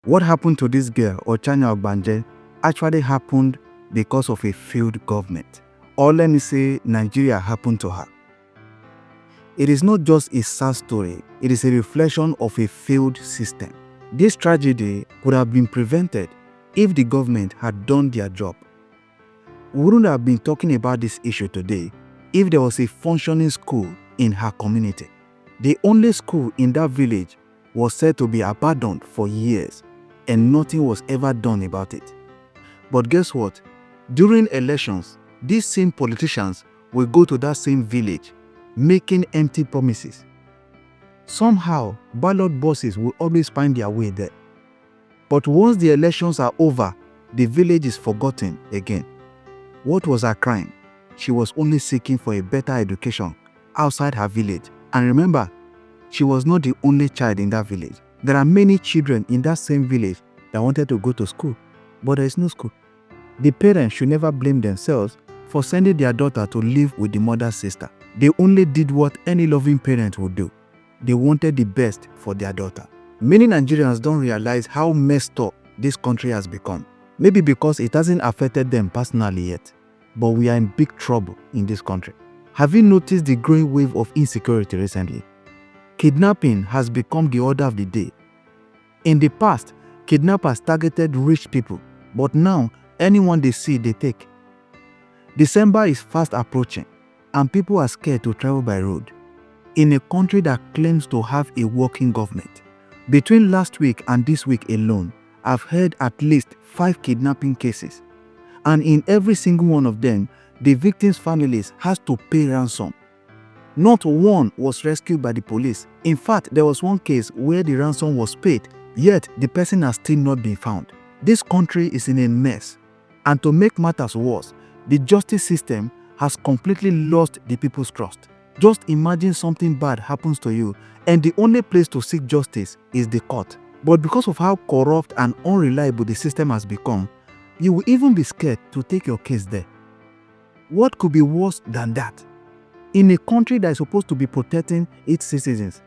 What happened to this girl, Ochanya Ogbanje, actually happened because of a failed government. Or let me say, Nigeria happened to her. It is not just a sad story, it is a reflection of a failed system. This tragedy could have been prevented if the government had done their job. We wouldn't have been talking about this issue today if there was a functioning school in her community. The only school in that village was said to be abandoned for years, and nothing was ever done about it. But guess what? During elections, these same politicians will go to that same village, making empty promises. Somehow, ballot boxes will always find their way there. But once the elections are over, the village is forgotten again. What was her crime? She was only seeking for a better education outside her village. And remember, she was not the only child in that village. There are many children in that same village that wanted to go to school, but there is no school. The parents should never blame themselves for sending their daughter to live with the mother's sister. They only did what any loving parent would do. They wanted the best for their daughter. Many Nigerians don't realize how messed up this country has become. Maybe because it hasn't affected them personally yet, but we are in big trouble in this country. Have you noticed the growing wave of insecurity recently? Kidnapping has become the order of the day. In the past, kidnappers targeted rich people, but now anyone they see, they take. December is fast approaching, and people are scared to travel by road. In a country that claims to have a working government, between last week and this week alone, I've heard at least 5 kidnapping cases. And in every single one of them, the victims' families has to pay ransom. Not one was rescued by the police. In fact, there was one case where the ransom was paid, yet the person has still not been found. This country is in a mess. And to make matters worse, the justice system has completely lost the people's trust. Just imagine something bad happens to you, and the only place to seek justice is the court. But because of how corrupt and unreliable the system has become, you will even be scared to take your case there. What could be worse than that? In a country that is supposed to be protecting its citizens.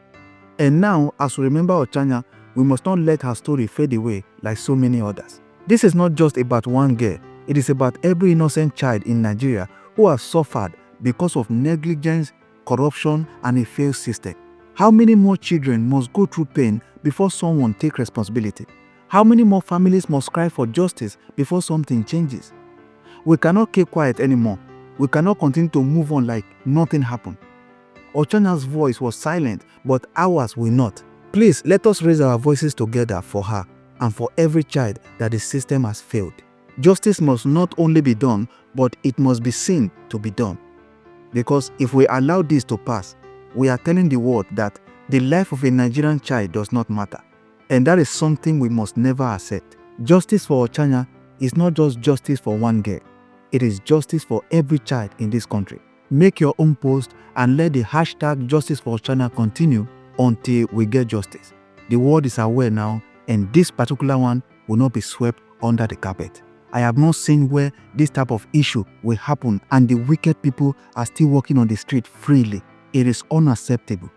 And now, as we remember Ochanya, we must not let her story fade away like so many others. This is not just about one girl. It is about every innocent child in Nigeria who has suffered because of negligence, corruption, and a failed system. How many more children must go through pain before someone takes responsibility? How many more families must cry for justice before something changes? We cannot keep quiet anymore. We cannot continue to move on like nothing happened. Ochanya's voice was silent, but ours will not. Please let us raise our voices together for her and for every child that the system has failed. Justice must not only be done, but it must be seen to be done. Because if we allow this to pass, we are telling the world that the life of a Nigerian child does not matter. And that is something we must never accept. Justice for Ochanya is not just justice for one girl. It is justice for every child in this country. Make your own post and let the hashtag Justice for Ochanya continue until we get justice. The world is aware now, and this particular one will not be swept under the carpet. I have not seen where this type of issue will happen and the wicked people are still walking on the street freely. It is unacceptable.